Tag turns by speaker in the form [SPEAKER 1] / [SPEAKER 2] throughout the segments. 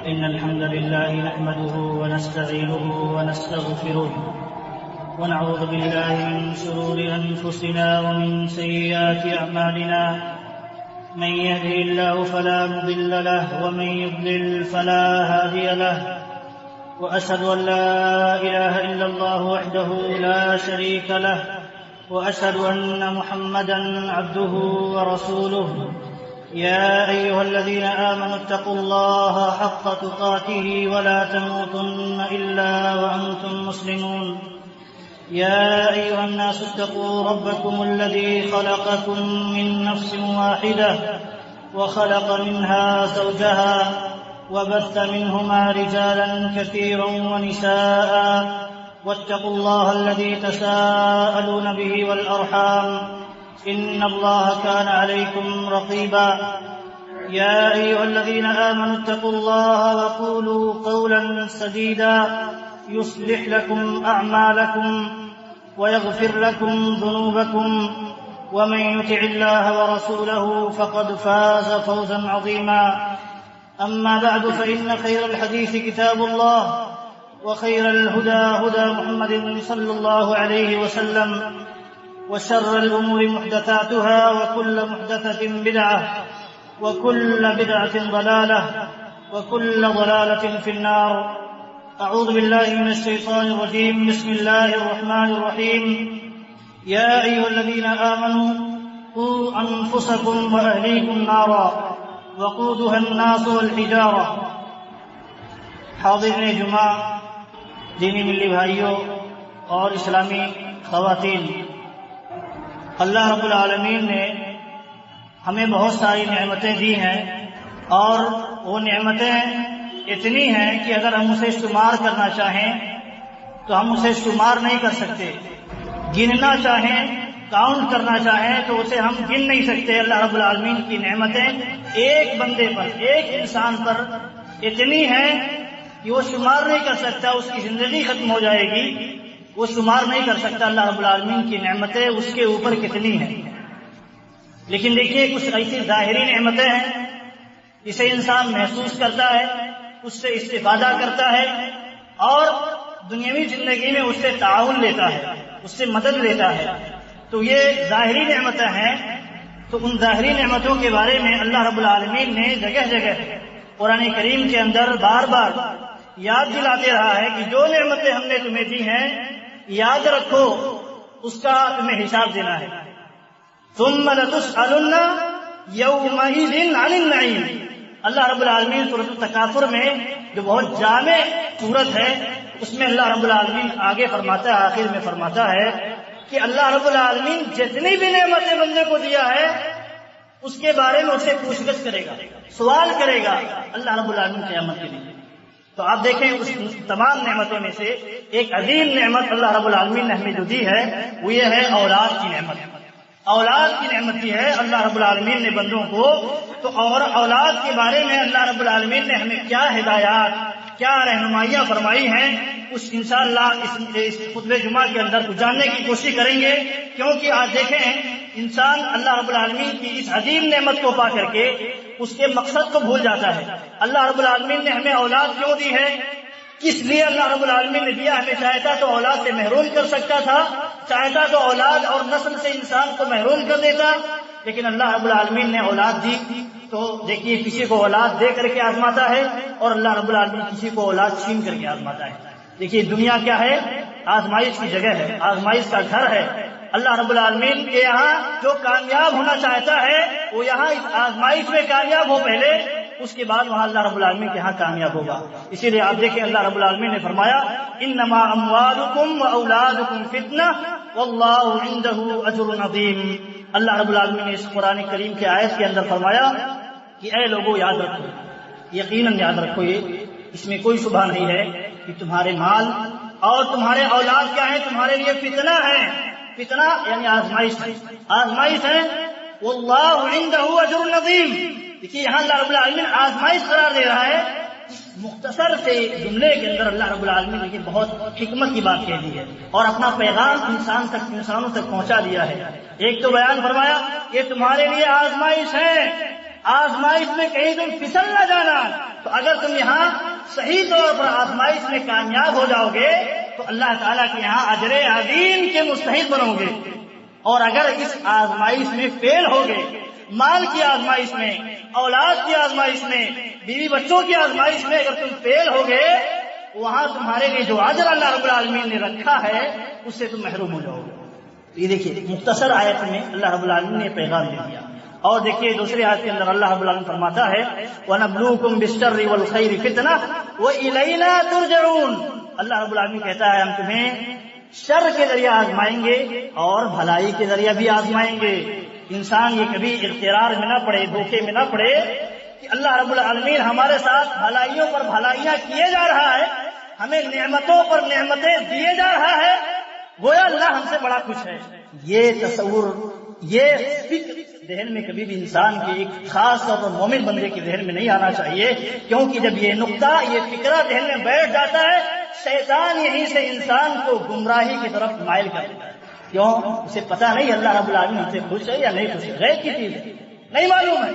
[SPEAKER 1] إن الحمد لله نحمده ونستعينه ونستغفره ونعوذ بالله من شرور أنفسنا ومن سيئات أعمالنا من يهده الله فلا مضل له ومن يضلل فلا هادي له وأشهد أن لا إله إلا الله وحده لا شريك له وأشهد أن محمدا عبده ورسوله يا أيها الذين آمنوا اتقوا الله حق تقاته ولا تموتن إلا وأنتم مسلمون يا أيها الناس اتقوا ربكم الذي خلقكم من نفس واحدة وخلق منها زوجها وبث منهما رجالا كثيرا ونساء واتقوا الله الذي تساءلون به والأرحام إن الله كان عليكم رقيبا يا أيها الذين آمنوا اتقوا الله وقولوا قولا سديدا يصلح لكم أعمالكم ويغفر لكم ذنوبكم ومن يطع الله ورسوله فقد فاز فوزا عظيما أما بعد فإن خير الحديث كتاب الله وخير الهدى هدى محمد صلى الله عليه وسلم وشر الأمور محدثاتها وكل محدثة بدعة وكل بدعة ضلالة وكل ضلالة في النار. أعوذ بالله من الشيطان الرجيم. بسم الله الرحمن الرحيم. يا أيها الذين آمنوا قوا أنفسكم وأهليكم نارا وقودها الناس والحجارة. حاضرین جمعہ، دینی ملی بھائیوں اور اسلامی خواتین، اللہ رب العالمین نے ہمیں بہت ساری نعمتیں دی ہیں اور وہ نعمتیں اتنی ہیں کہ اگر ہم اسے شمار کرنا چاہیں تو ہم اسے شمار نہیں کر سکتے، گننا چاہیں، کاؤنٹ کرنا چاہیں تو اسے ہم گن نہیں سکتے۔ اللہ رب العالمین کی نعمتیں ایک بندے پر، ایک انسان پر اتنی ہیں کہ وہ شمار نہیں کر سکتا، اس کی زندگی ختم ہو جائے گی، وہ شمار نہیں کر سکتا اللہ رب العالمین کی نعمتیں اس کے اوپر کتنی ہیں۔ لیکن دیکھیے کچھ ایسی ظاہری نعمتیں ہیں جسے انسان محسوس کرتا ہے، اس سے استفادہ کرتا ہے اور دنیاوی زندگی میں اس سے تعاون لیتا ہے، اس سے مدد لیتا ہے، تو یہ ظاہری نعمتیں ہیں۔ تو ان ظاہری نعمتوں کے بارے میں اللہ رب العالمین نے جگہ جگہ قرآن کریم کے اندر بار بار یاد دلاتے رہا ہے کہ جو نعمتیں ہم نے تمہیں دی ہیں یاد رکھو، اس کا تمہیں حساب دینا ہے۔ ثم لتسألن یومئذ عن النعیم۔ اللہ رب العالمین سورۃ التکاثر میں جو بہت جامع سورت ہے اس میں اللہ رب العالمین آگے فرماتا ہے، آخر میں فرماتا ہے کہ اللہ رب العالمین جتنی بھی نعمتیں بندے کو دیا ہے اس کے بارے میں اسے پوچھ گچھ کرے گا، سوال کرے گا اللہ رب العالمین قیامت کے دن۔ تو آپ دیکھیں اس تمام نعمتوں میں سے ایک عظیم نعمت اللہ رب العالمین نے ہمیں جو دی ہے وہ یہ ہے اولاد کی نعمت۔ اولاد کی نعمت دی ہے اللہ رب العالمین نے بندوں کو۔ تو اور اولاد کے بارے میں اللہ رب العالمین نے ہمیں کیا ہدایات، کیا رہنمائیاں فرمائی ہیں، اس انشاءاللہ اس خطبہ جمعہ کے اندر کچھ جاننے کی کوشش کریں گے، کیونکہ آج دیکھیں انسان اللہ رب العالمین کی اس عظیم نعمت کو پا کر کے اس کے مقصد کو بھول جاتا ہے۔ اللہ رب العالمین نے ہمیں اولاد کیوں دی ہے، کس لیے اللہ رب العالمین نے دیا؟ ہمیں چاہتا تو اولاد سے محروم کر سکتا تھا، چاہتا تو اولاد اور نسل سے انسان کو محروم کر دیتا، لیکن اللہ رب العالمین نے اولاد دی۔ تو دیکھیے کسی کو اولاد دے کر کے آزماتا ہے اور اللہ رب العالمین کسی کو اولاد چھین کر کے آزماتا ہے۔ دیکھیے دنیا کیا ہے؟ آزمائش کی جگہ ہے، آزمائش کا گھر ہے۔ اللہ رب العالمین کے یہاں جو کامیاب ہونا چاہتا ہے وہ یہاں اس آزمائش میں کامیاب ہو پہلے، اس کے بعد وہاں اللہ رب العالمین کے یہاں کامیاب ہوگا۔ اسی لیے آپ دیکھیں اللہ رب العالمین نے فرمایا انما اموالکم واولادکم فتنہ واللہ عندہ اجر عظیم۔ اللہ رب العالمین نے اس قرآن کریم کے آیت کے اندر فرمایا کہ اے لوگوں یاد رکھو، یقیناً یاد رکھو، یہ اس میں کوئی شبہ نہیں ہے کہ تمہارے مال اور تمہارے اولاد کیا ہیں، تمہارے لیے فتنہ ہے۔ فتنہ یعنی آزمائش ہے، آزمائش ہے۔ واللہ عندہ اجر عظیم۔ دیکھیے یہاں اللہ رب العالمین آزمائش قرار دے رہا ہے۔ مختصر سے جملے کے اندر اللہ رب العالمین نے بہت حکمت کی بات کہہ دی ہے اور اپنا پیغام انسانوں تک پہنچا دیا ہے۔ ایک تو بیان فرمایا کہ تمہارے لیے آزمائش ہے آزمائش میں کہیں تم پھسل نہ جانا. تو اگر تم یہاں صحیح طور پر آزمائش میں کامیاب ہو جاؤ گے تو اللہ تعالیٰ کے یہاں اجر عظیم کے مستحق بنو گے. اور اگر اس آزمائش میں فیل ہو گئے، مال کی آزمائش میں، اولاد کی آزمائش میں، بیوی بچوں کی آزمائش میں اگر تم فیل ہو گئے، وہاں تمہارے لیے جو اجر اللہ رب العالمین نے رکھا ہے اس سے تم محروم ہو جاؤ گے. یہ دیکھیے مختصر آیت میں اللہ رب العالمین نے پیغام دے دیا. اور دیکھیے دوسری آیت کے اندر اللہ رب العالمین فرماتا ہے وَنَبْلُوكُمْ بِالشَّرِّ وَالْخَيْرِ فِتْنَةً وَإِلَيْنَا تُرْجَعُونَ. اللہ رب العالمین کہتا ہے ہم تمہیں شر کے ذریعے آزمائیں گے اور بھلائی کے ذریعے بھی آزمائیں گے. انسان یہ کبھی اغترار میں نہ پڑے، دھوکے میں نہ پڑے کہ اللہ رب العالمین ہمارے ساتھ بھلائیوں پر بھلائیاں کیے جا رہا ہے، ہمیں نعمتوں پر نعمتیں دیے جا رہا ہے، گویا اللہ ہم سے بڑا خوش ہے. یہ تصور، یہ فکر ذہن میں کبھی بھی انسان کے ایک خاص طور پر مومن بندے کے ذہن میں نہیں آنا چاہیے، کیونکہ جب یہ نقطہ، یہ فکرہ ذہن میں بیٹھ جاتا ہے شیطان یہیں سے انسان کو گمراہی کی طرف مائل کر دیتا ہے. کیوں؟ اسے پتہ نہیں اللہ رب العالمین ہم سے خوش ہے یا نہیں خوش ہے، غیب کی چیز ہے، نہیں معلوم ہے.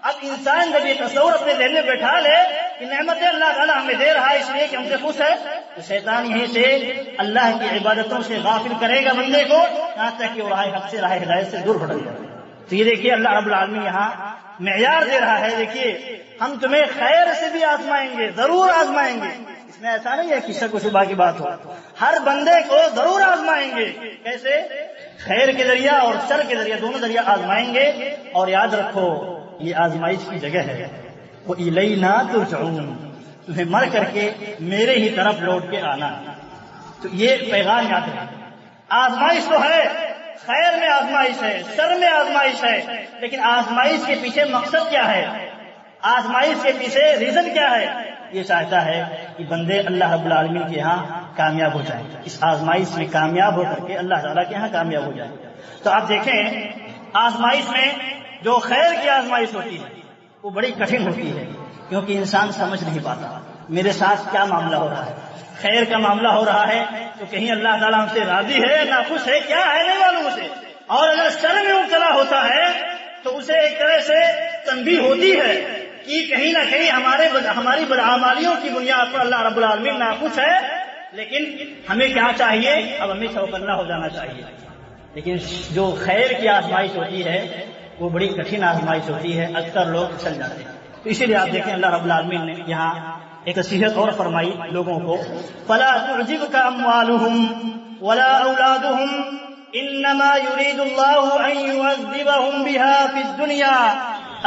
[SPEAKER 1] اب انسان جب یہ تصور اپنے ذہن میں بیٹھا لے کہ نعمتیں اللہ تعالیٰ ہمیں دے رہا ہے اس لیے کہ ہم سے خوش ہے، تو شیطان یہیں سے اللہ کی عبادتوں سے غافل کرے گا بندے کو، یہاں تک کہ وہ راہ حق سے، راہ ہدایت سے دور بھٹک جائے. تو یہ دیکھیے اللہ رب العالمین یہاں معیار دے رہا ہے. دیکھیے ہم تمہیں خیر سے بھی آزمائیں گے، ضرور آزمائیں گے. اس میں ایسا نہیں ہے کہ شک و شبہ کی بات ہو، ہر بندے کو ضرور آزمائیں گے. کیسے؟ خیر کے ذریعہ اور شر کے ذریعہ، دونوں ذریعہ آزمائیں گے. اور یاد رکھو یہ آزمائش کی جگہ ہے، وہ الینا ترجعون، تمہیں مر کر کے میرے ہی طرف لوٹ کے آنا. تو یہ پیغام یاد رکھو. آزمائش تو ہے، خیر میں آزمائش ہے، شر میں آزمائش ہے، لیکن آزمائش کے پیچھے مقصد کیا ہے؟ آزمائش کے پیچھے ریزن کیا ہے؟ یہ چاہتا ہے کہ بندے اللہ رب العالمین کے یہاں کامیاب ہو جائیں، اس آزمائش میں کامیاب ہو کر کے اللہ تعالیٰ کے یہاں کامیاب ہو جائیں. تو آپ دیکھیں آزمائش میں جو خیر کی آزمائش ہوتی ہے وہ بڑی کٹھن ہوتی ہے، کیونکہ انسان سمجھ نہیں پاتا میرے ساتھ کیا معاملہ ہو رہا ہے. خیر کا معاملہ ہو رہا ہے تو کہیں اللہ تعالیٰ ہم سے راضی ہے، ناخوش ہے، کیا ہے نہیں معلوم اسے. اور اگر شر میں مبتلا ہوتا ہے تو اسے ایک طرح سے تنبیہ ہوتی ہے کہ کہیں نہ کہیں ہماری بدعمالیوں کی بنیاد پر اللہ رب العالمین ناخوش ہے. لیکن ہمیں کیا چاہیے؟ اب ہمیں چوکنا ہو جانا چاہیے. لیکن جو خیر کی آزمائش ہوتی ہے وہ بڑی کٹھن آزمائش ہوتی ہے، اکثر لوگ پھسل جاتے ہیں. تو اسی لیے آپ دیکھیں اللہ رب العالمین نے یہاں ایک نصیحت اور فرمائی لوگوں کو، فلا تعجبك اموالهم ولا اولادهم انما يريد الله ان يعذبهم بها في الدنيا.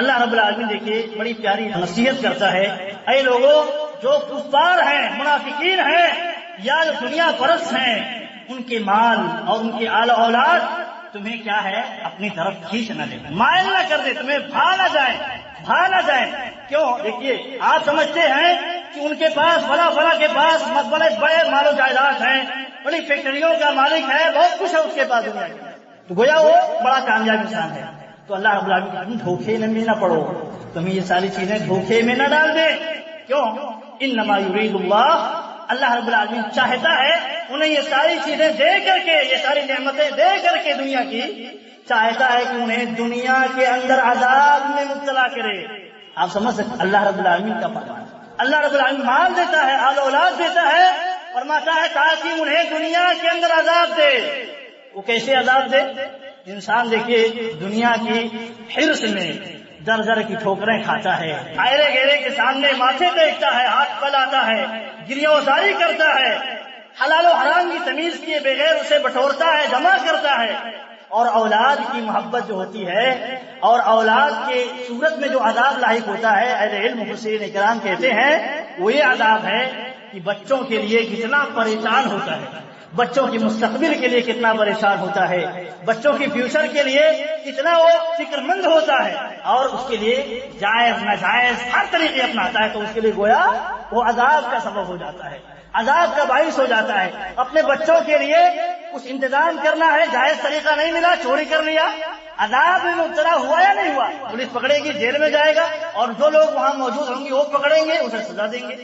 [SPEAKER 1] اللہ رب العالمین دیکھیے بڑی پیاری نصیحت کرتا ہے، اے لوگوں جو کفار ہیں، منافقین ہیں یا جو دنیا پرست ہیں، ان کے مال اور ان کے آل اولاد تمہیں کیا ہے اپنی طرف کھینچ نہ دے، مائل نہ کر دے، تمہیں بھا نہ جائیں. کیوں؟ دیکھیے آپ سمجھتے ہیں کہ ان کے پاس فلاں کے پاس بڑے بڑے مال و جائیداد ہیں، بڑی فیکٹریوں کا مالک ہے، بہت کچھ ہے اس کے پاس دنیا میں، تو گویا وہ بڑا کامیاب انسان ہے. تو اللہ رب العالمین دھوکے میں نہ پڑو، تمہیں یہ ساری چیزیں دھوکے میں نہ ڈال دے. کیوں؟ انما یرید اللہ رب العالمین چاہتا ہے انہیں یہ ساری چیزیں دے کر کے، یہ ساری نعمتیں دے کر کے دنیا کی، چاہتا ہے کہ انہیں دنیا کے اندر عذاب میں مبتلا کرے. آپ سمجھ سکتے اللہ رب العالمین کا فرمان. اللہ رب العالمین مال دیتا ہے، آل اولاد دیتا ہے، فرماتا ہے تاکہ انہیں دنیا کے اندر عذاب دے. وہ کیسے عذاب دے؟ انسان دیکھیے دنیا کی حرص میں در در کی ٹھوکریں کھاتا ہے، آئرے گہرے کے سامنے ماتھے دیکھتا ہے، ہاتھ پھیلاتا ہے، گریوزاری کرتا ہے، حلال و حرام کی تمیز کیے بغیر اسے بٹورتا ہے، جمع کرتا ہے. اور اولاد کی محبت جو ہوتی ہے اور اولاد کے صورت میں جو عذاب لاحق ہوتا ہے، اہل علم مفسرین اکرام کہتے ہیں وہ یہ عذاب ہے کہ بچوں کے لیے کتنا پریشان ہوتا ہے، بچوں کی مستقبل کے لیے کتنا پریشان ہوتا ہے، بچوں کی فیوچر کے لیے کتنا وہ فکر مند ہوتا ہے، اور اس کے لیے جائز ناجائز ہر طریقے اپناتا ہے. تو اس کے لیے گویا وہ عذاب کا سبب ہو جاتا ہے، عذاب کا باعث ہو جاتا ہے. اپنے بچوں کے لیے کچھ انتظام کرنا ہے، جائز طریقہ نہیں ملا، چوری کر لیا، عذاب میں مبتلا ہوا یا نہیں ہوا، پولیس پکڑے گی، جیل میں جائے گا، اور جو لوگ وہاں موجود ہوں گے وہ پکڑیں گے، اسے سزا دیں گے.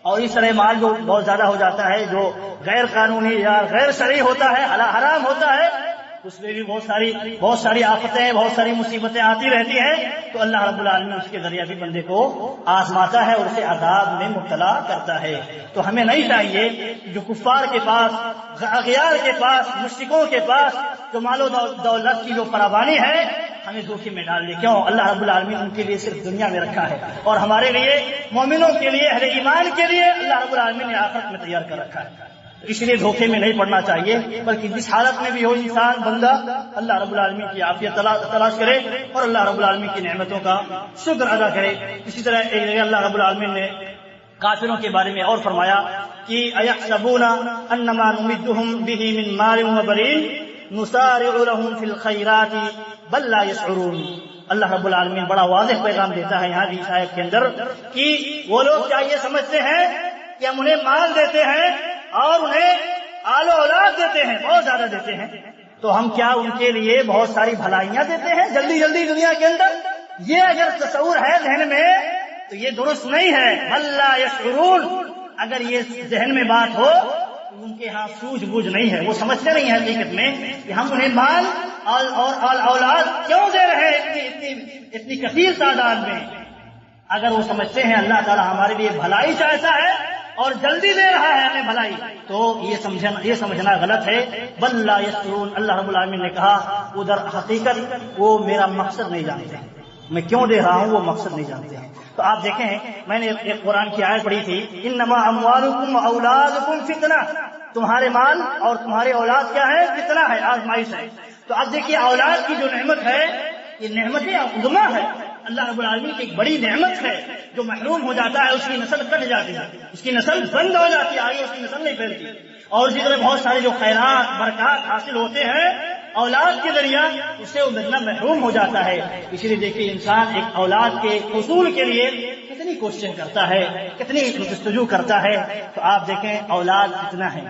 [SPEAKER 1] اور اس طرح مال جو بہت زیادہ ہو جاتا ہے، جو غیر قانونی یا غیر شرعی ہوتا ہے، حرام ہوتا ہے، اس میں بھی بہت ساری آفتیں بہت ساری مصیبتیں آتی رہتی ہیں، تو اللہ رب العالمین اس کے ذریعے بھی بندے کو آزماتا ہے اور اسے عذاب میں مبتلا کرتا ہے۔ تو ہمیں نہیں چاہیے جو کفار کے پاس، اغیار کے پاس، مشرکوں کے پاس جو مال و دولت کی جو فراوانی ہے ہمیں دھوکے میں ڈال دے۔ کیوں؟ اللہ رب العالمین ان کے لیے صرف دنیا میں رکھا ہے، اور ہمارے لیے مومنوں کے لیے، اہل ایمان کے لیے اللہ رب العالمین نے آخرت میں تیار کر رکھا ہے۔ اس لیے دھوکے میں نہیں پڑنا چاہیے، بلکہ جس حالت میں بھی ہو انسان بندہ اللہ رب العالمین کی عافیت تلاش کرے اور اللہ رب العالمین کی نعمتوں کا شکر ادا کرے۔ اسی طرح ایک جگہ اللہ رب العالمین نے کافروں کے بارے میں اور فرمایا کہ اَيَحْسَبُونَ أَنَّمَا نُمِدُّهُم بِهِ مِن مَالٍ وَبَنِينَ نُسَارِعُ لَهُمْ فِي الْخَيْرَاتِ بَل لَّا يَشْعُرُونَ۔ اللہ رب العالمین بڑا واضح پیغام دیتا ہے یہاں بھی اس آیت کے اندر کہ وہ لوگ کیا یہ سمجھتے ہیں کہ ہم انہیں مال دیتے ہیں اور انہیں آل و اولاد دیتے ہیں، بہت زیادہ دیتے ہیں، تو ہم کیا ان کے لیے بہت ساری بھلائیاں دیتے ہیں جلدی جلدی دنیا کے اندر؟ یہ اگر تصور ہے ذہن میں تو یہ درست نہیں ہے۔ بل لا یشعرون، اگر یہ ذہن میں بات ہو تو ان کے ہاں سوجھ بوجھ نہیں ہے، وہ سمجھتے نہیں ہیں حقیقت میں کہ ہم انہیں مال اور اولاد کیوں دے رہے ہیں اتنی کثیر تعداد میں۔ اگر وہ سمجھتے ہیں اللہ تعالیٰ ہمارے لیے بھلائی چاہتا ہے اور جلدی دے رہا ہے ہمیں بھلائی، تو یہ سمجھنا غلط ہے۔ بل لا یشعرون، اللہ رب العالمین نے کہا ادھر حقیقت وہ میرا مقصد نہیں جانتے ہیں، میں کیوں دے رہا ہوں وہ مقصد نہیں جانتے ہیں۔ تو آپ دیکھیں میں نے ایک قرآن کی آیت پڑھی تھی، انما اموالکم واولادکم فتنہ، تمہارے مال اور تمہارے اولاد کیا ہے؟ فتنہ ہے، آزمائش ہے۔ تو اب دیکھیے اولاد کی جو نعمت ہے یہ نعمت عظمیٰ ہے، اللہ رب العالمین کی ایک بڑی نعمت ہے۔ جو محروم ہو جاتا ہے اس کی نسل کٹ جاتی ہے، اس کی نسل بند ہو جاتی ہے، آگے اس کی نسل نہیں پھیلتی۔ اور اسی طرح بہت سارے جو خیرات برکات حاصل ہوتے ہیں اولاد کے ذریعہ، اس سے وہ ملنا محروم ہو جاتا ہے۔ اسی لیے دیکھیے انسان ایک اولاد کے حصول کے لیے کتنی کوششیں کرتا ہے، کتنی جستجو کرتا ہے۔ تو آپ دیکھیں اولاد کتنا ہے،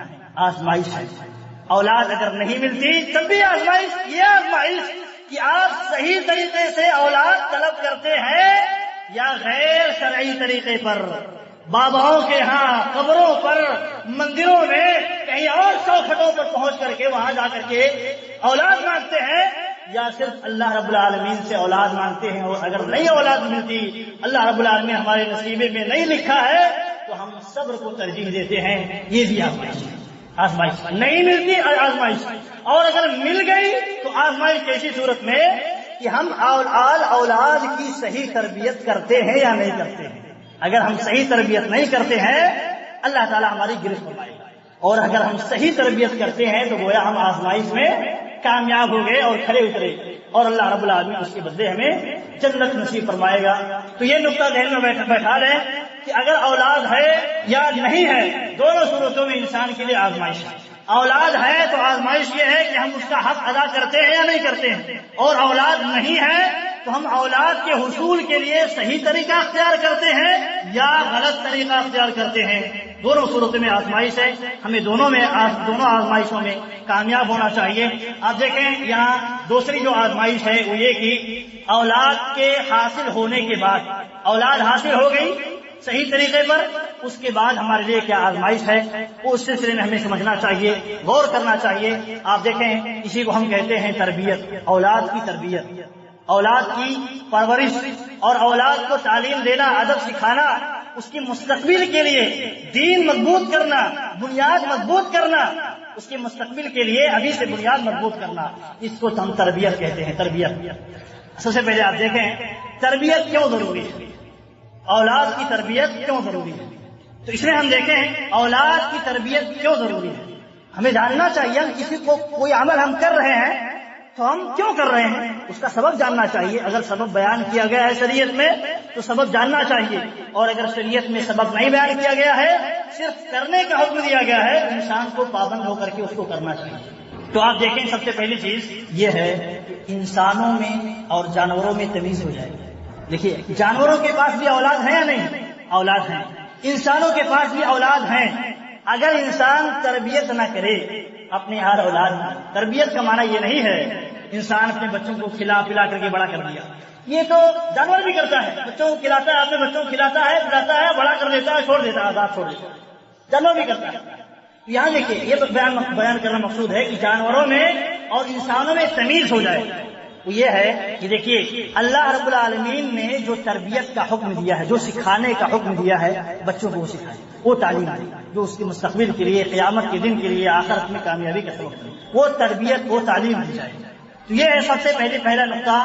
[SPEAKER 1] آزمائش ہے۔ اولاد اگر نہیں ملتی تب بھی آزمائش، یہ آزمائش کہ آپ صحیح طریقے سے اولاد طلب کرتے ہیں یا غیر شرعی طریقے پر، باباؤں کے ہاں، قبروں پر، مندروں میں، کہیں اور چوکھٹوں پر پہنچ کر کے وہاں جا کر کے اولاد مانگتے ہیں، یا صرف اللہ رب العالمین سے اولاد مانگتے ہیں، اور اگر نہیں اولاد ملتی، اللہ رب العالمین ہمارے نصیبے میں نہیں لکھا ہے، تو ہم صبر کو ترجیح دیتے ہیں۔ یہ بھی آزمائش ہے، آزمائش نہیں ملتی آزمائش، اور اگر مل گئی تو آزمائش کیسی صورت میں کہ ہم اولاد کی صحیح تربیت کرتے ہیں یا نہیں کرتے ہیں۔ اگر ہم صحیح تربیت نہیں کرتے ہیں اللہ تعالیٰ ہماری گرفت فرمائے گا، اور اگر ہم صحیح تربیت کرتے ہیں تو گویا ہم آزمائش میں کامیاب ہو گئے اور کھڑے اترے، اور اللہ رب العالمین اس کے بدلے ہمیں جنت نصیب فرمائے گا۔ تو یہ نقطہ ذہن میں بیٹھا لیں کہ اگر اولاد ہے یا نہیں ہے، دونوں صورتوں میں انسان کے لیے آزمائش ہے۔ اولاد ہے تو آزمائش یہ ہے کہ ہم اس کا حق ادا کرتے ہیں یا نہیں کرتے ہیں، اور اولاد نہیں ہے تو ہم اولاد کے حصول کے لیے صحیح طریقہ اختیار کرتے ہیں یا غلط طریقہ اختیار کرتے ہیں۔ دونوں صورتوں میں آزمائش ہے، ہمیں دونوں آزمائشوں میں کامیاب ہونا چاہیے۔ آپ دیکھیں یہاں دوسری جو آزمائش ہے وہ یہ کہ اولاد کے حاصل ہونے کے بعد، اولاد حاصل ہو گئی صحیح طریقے پر، اس کے بعد ہمارے لیے کیا آزمائش ہے، وہ اس سلسلے میں ہمیں سمجھنا چاہیے، غور کرنا چاہیے۔ آپ دیکھیں اسی کو ہم کہتے ہیں تربیت، اولاد کی تربیت، اولاد کی پرورش، اور اولاد کو تعلیم دینا، ادب سکھانا، اس کی مستقبل کے لیے دین مضبوط کرنا، بنیاد مضبوط کرنا، اس کے مستقبل کے لیے ابھی سے بنیاد مضبوط کرنا، اس کو ہم تربیت کہتے ہیں۔ تربیت سب سے پہلے آپ دیکھیں تربیت کیوں ضروری ہے، اولاد کی تربیت کیوں ضروری ہے۔ تو اس میں ہم دیکھیں اولاد کی تربیت کیوں ضروری ہے، ہمیں جاننا چاہیے کسی کو کوئی عمل ہم کر رہے ہیں تو ہم کیوں کر رہے ہیں، اس کا سبب جاننا چاہیے۔ اگر سبب بیان کیا گیا ہے شریعت میں تو سبب جاننا چاہیے، اور اگر شریعت میں سبب نہیں بیان کیا گیا ہے، صرف کرنے کا حکم دیا گیا ہے، انسان کو پابند ہو کر کے اس کو کرنا چاہیے۔ تو آپ دیکھیں سب سے پہلی چیز یہ ہے کہ انسانوں میں اور جانوروں میں تمیز ہو جائے۔ دیکھیے جانوروں کے پاس بھی اولاد ہیں یا نہیں؟ اولاد ہیں۔ انسانوں کے پاس بھی اولاد ہیں۔ اگر انسان تربیت نہ کرے اپنی ہر اولاد کی، تربیت کا معنی یہ نہیں ہے انسان اپنے بچوں کو کھلا پلا کر کے بڑا کر دیا، یہ تو جانور بھی کرتا ہے، بچوں کو کھلاتا ہے، اپنے بچوں کو کھلاتا ہے، پلاتا ہے، بڑا کر دیتا ہے، چھوڑ دیتا ہے، آزاد چھوڑ دیتا ہے، جانور بھی کرتا ہے۔ یہاں دیکھیے یہ بیان کرنا مقصود ہے کہ جانوروں میں اور انسانوں میں تمیز ہو جائے. وہ یہ ہے کہ دیکھیے اللہ رب العالمین نے جو تربیت کا حکم دیا ہے، جو سکھانے کا حکم دیا ہے، بچوں کو وہ سکھائے، وہ تعلیم ہے جو اس کے مستقبل کے لیے، قیامت کے دن کے لیے، آخرت میں کامیابی کا سبب ہے، وہ تربیت، وہ تعلیم دی جائے. تو یہ ہے سب سے پہلا نقطہ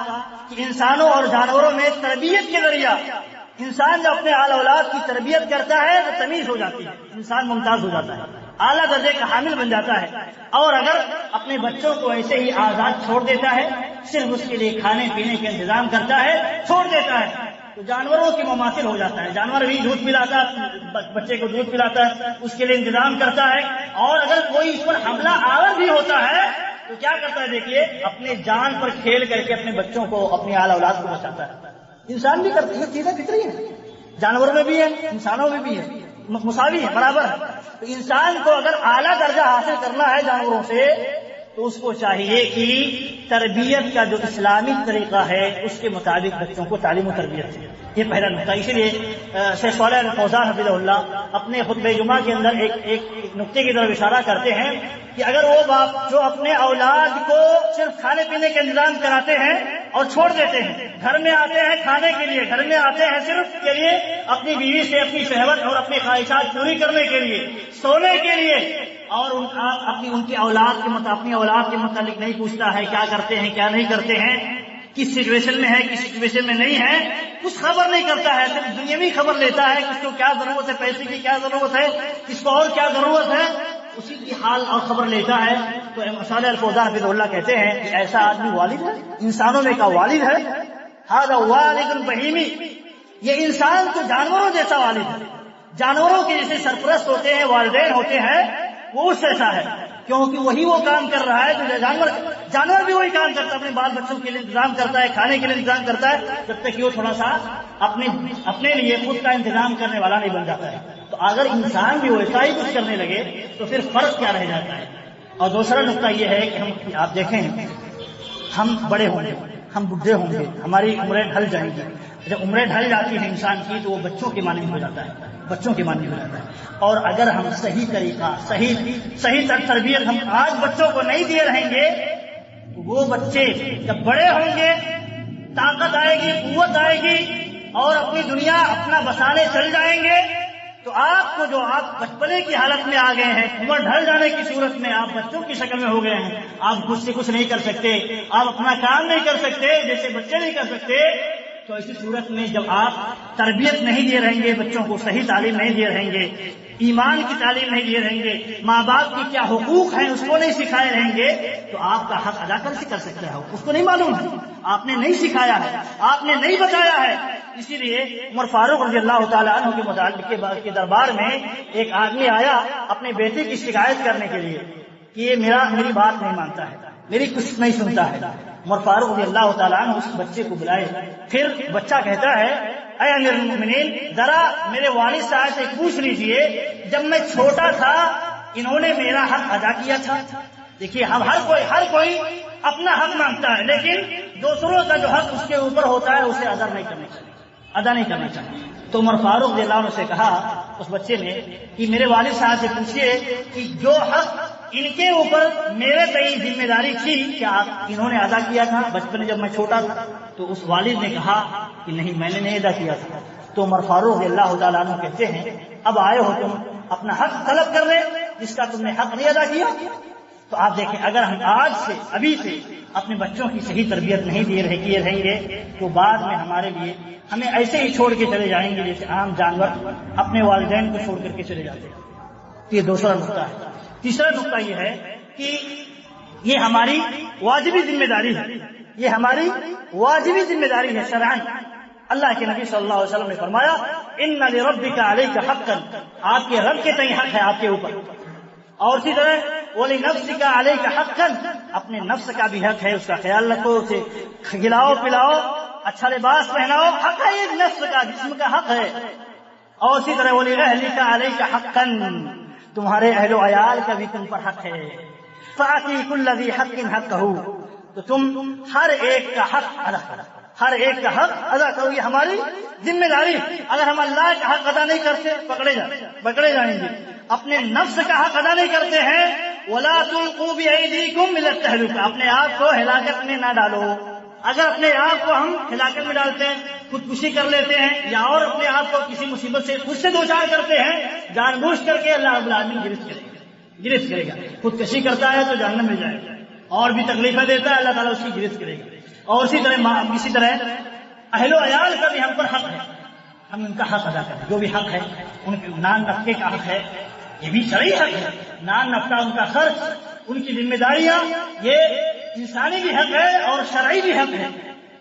[SPEAKER 1] کہ انسانوں اور جانوروں میں تربیت کے ذریعہ انسان جب اپنے آل اولاد کی تربیت کرتا ہے تو تمیز ہو جاتی ہے، انسان ممتاز ہو جاتا ہے، اعلیٰ درجے کا حامل بن جاتا ہے. اور اگر اپنے بچوں کو ایسے ہی آزاد چھوڑ دیتا ہے، صرف اس کے لیے کھانے پینے کا انتظام کرتا ہے، چھوڑ دیتا ہے، تو جانوروں کے مماثل ہو جاتا ہے. جانور بھی دودھ پلاتا ہے، بچے کو دودھ پلاتا ہے، اس کے لیے انتظام کرتا ہے، اور اگر کوئی اس پر حملہ آور بھی ہوتا ہے تو کیا کرتا ہے؟ دیکھیے اپنے جان پر کھیل کر کے اپنے بچوں کو، اپنی آل اولاد کو بچاتا ہے. انسان بھی کرتے ہیں، یہ چیزیں فطری ہیں، جانوروں میں بھی ہے، انسانوں میں بھی ہے، مساوی ہے، برابر ہے. تو انسان کو اگر اعلیٰ درجہ حاصل کرنا ہے جانوروں سے تو اس کو چاہیے کہ تربیت کا جو اسلامی طریقہ ہے اس کے مطابق بچوں کو تعلیم و تربیت ہے. یہ پہلا نقطہ. اسی لیے شیخ صالح الفوزان حفظہ اللہ اپنے خطبہ جمعہ کے اندر ایک نقطے کی طرف اشارہ کرتے ہیں کہ اگر وہ باپ جو اپنے اولاد کو صرف کھانے پینے کا انتظام کراتے ہیں اور چھوڑ دیتے ہیں، گھر میں آتے ہیں کھانے کے لیے، گھر میں آتے ہیں صرف کے لیے اپنی بیوی سے اپنی شہوت اور اپنی خواہشات پوری کرنے کے لیے، سونے کے لیے، اور ان کی اولاد اپنی اولاد کے متعلق نہیں پوچھتا ہے کیا کرتے ہیں کیا نہیں کرتے ہیں، کس سچویشن میں ہے کس سچویشن میں نہیں ہے، کچھ خبر نہیں کرتا ہے، صرف دنیاوی خبر لیتا ہے، کس کو کیا ضرورت ہے، پیسے کی کیا ضرورت ہے، کس کو اور کیا ضرورت ہے، اسی کی حال اور خبر لیتا ہے. تو صالح الفوزان حفظہ اللہ کہتے ہیں کہ ایسا آدمی والد ہے، انسانوں میں کا والد ہے. ھذا والد بہیمی، یہ انسان تو جانوروں جیسا والد ہے. جانوروں کے جیسے سرپرست ہوتے ہیں، والدین ہوتے ہیں، وہ اس جیسا ہے، کیونکہ وہی وہ کام کر رہا ہے جو جانور بھی وہی کام کرتا ہے، اپنے بال بچوں کے لیے انتظام کرتا ہے، کھانے کے لیے انتظام کرتا ہے، جب تک کہ وہ تھوڑا سا اپنے لیے خود کا انتظام کرنے والا نہیں بن جاتا ہے. تو اگر انسان بھی ویسا ہی کچھ کرنے لگے تو پھر فرق کیا رہ جاتا ہے. اور دوسرا نقطہ یہ ہے کہ آپ دیکھیں ہم بڑے ہوں گے، ہم بڈھے ہوں گے، ہماری عمریں ڈھل جائیں گی. جب عمریں ڈھل جاتی ہیں انسان کی تو وہ بچوں کے مانند ہو جاتا ہے، بچوں کے مانند ہو جاتا ہے. اور اگر ہم صحیح طریقہ، صحیح تربیت ہم آج بچوں کو نہیں دیے رہیں گے تو وہ بچے جب بڑے ہوں گے، طاقت آئے گی، قوت آئے گی اور اپنی دنیا اپنا بسانے چل جائیں گے، تو آپ کو جو آپ بچپنے کی حالت میں آ گئے ہیں، عمر ڈھل جانے کی صورت میں آپ بچوں کی شکل میں ہو گئے ہیں، آپ خود سے کچھ نہیں کر سکتے، آپ اپنا کام نہیں کر سکتے جیسے بچے نہیں کر سکتے. تو ایسی صورت میں جب آپ تربیت نہیں دیے رہیں گے، بچوں کو صحیح تعلیم نہیں دیے رہیں گے، ایمان کی تعلیم نہیں دیے رہیں گے، ماں باپ کی کیا حقوق ہیں اس کو نہیں سکھائے رہیں گے، تو آپ کا حق ادا کیسے کر سکتا ہے؟ اس کو نہیں معلوم ہے، آپ نے نہیں سکھایا ہے، آپ نے نہیں بتایا ہے. اسی لیے عمر فاروق رضی اللہ تعالیٰ عنہ کے متعلق کے دربار میں ایک آدمی آیا اپنے بیٹے کی شکایت کرنے کے لیے کہ یہ میری بات نہیں مانتا ہے، میری کچھ نہیں سنتا ہے. عمر فاروق رضی اللہ تعالیٰ عنہ اس بچے کو بلائے. پھر بچہ کہتا ہے اے امیر المؤمنین، ذرا میرے والد صاحب سے پوچھ لیجئے جب میں چھوٹا تھا انہوں نے میرا حق ادا کیا تھا. دیکھیے ہم ہر کوئی اپنا حق مانگتا ہے، لیکن دوسروں کا جو حق اس کے اوپر ہوتا ہے اسے ادا نہیں کرنا چاہیے. تو عمر فاروق رضی اللہ عنہ سے کہا اس بچے نے کہ میرے والد صاحب سے پوچھئے کہ جو حق ان کے اوپر میرے تئیں ذمہ داری تھی کیا انہوں نے ادا کیا تھا بچپن جب میں چھوٹا تھا؟ تو اس والد نے کہا کہ نہیں، میں نے نہیں ادا کیا تھا. تو عمر فاروق رضی اللہ تعالیٰ عنہ کہتے ہیں اب آئے ہو تم اپنا حق طلب کرنے جس کا تم نے حق نہیں ادا کیا. تو آپ دیکھیں اگر ہم آج سے ابھی سے اپنے بچوں کی صحیح تربیت نہیں کیے رہیں گے تو بعد میں ہمیں ایسے ہی چھوڑ کے چلے جائیں گے جیسے عام جانور اپنے والدین کو چھوڑ کر کے چلے جاتے ہیں. یہ دوسرا نقطہ ہے. تیسرا نقطہ یہ ہے کہ یہ ہماری واجبی ذمہ داری ہے، یہ ہماری واجبی ذمہ داری ہے شرعاً. اللہ کے نبی صلی اللہ علیہ وسلم نے فرمایا ان لربک علیک حقا، آپ کے رب کے تئیں حق ہے آپ کے اوپر. اور اسی طرح ولنفسک علیک حقا، اپنے نفس کا بھی حق ہے، اس کا خیال رکھو، اسے کھلاؤ پلاؤ، اچھا لباس پہناؤ، حق ہے یہ نفس کا، جسم کا حق ہے. اور اسی طرح ولأہلک علیک حقا، تمہارے اہل و عیال کا بھی تم پر حق ہے. فآتی کل ذی حق حقہ، تو تم ہر ایک کا حق ادا کرو، ہر ایک کا حق ادا کرو، یہ ہماری ذمہ داری۔ اگر ہم اللہ کا حق ادا نہیں کرتے پکڑے جائیں گے۔ اپنے نفس کا حق ادا نہیں کرتے ہیں، وَلَا تُلْقُوا بِأَيْدِيكُمْ إِلَى التَّهْلُكَةِ، اپنے آپ کو ہلاکت میں نہ ڈالو۔ اگر اپنے آپ کو ہم ہلاکت میں ڈالتے ہیں، خودکشی کر لیتے ہیں، یا اور اپنے آپ کو کسی مصیبت سے خود سے دوچار کرتے ہیں، جان بوجھ کر کے اللہ رب العالمین گرفت کرے گا۔ خودکشی کرتا ہے تو جہنم میں جائے گا، اور بھی تکلیفیں دیتا ہے، اللہ تعالیٰ اس کی گرفت کرے گا۔ اور اسی طرح اہل و عیال کا بھی ہم پر حق ہے، ہم ان کا حق ادا کریں۔ جو بھی حق ہے، ان کے نان نفقے کا حق ہے، یہ بھی شرعی حق ہے۔ نان نفقہ، ان کا خرچ، ان کی ذمہ داریاں، یہ انسانی بھی حق ہے اور شرعی بھی حق ہے۔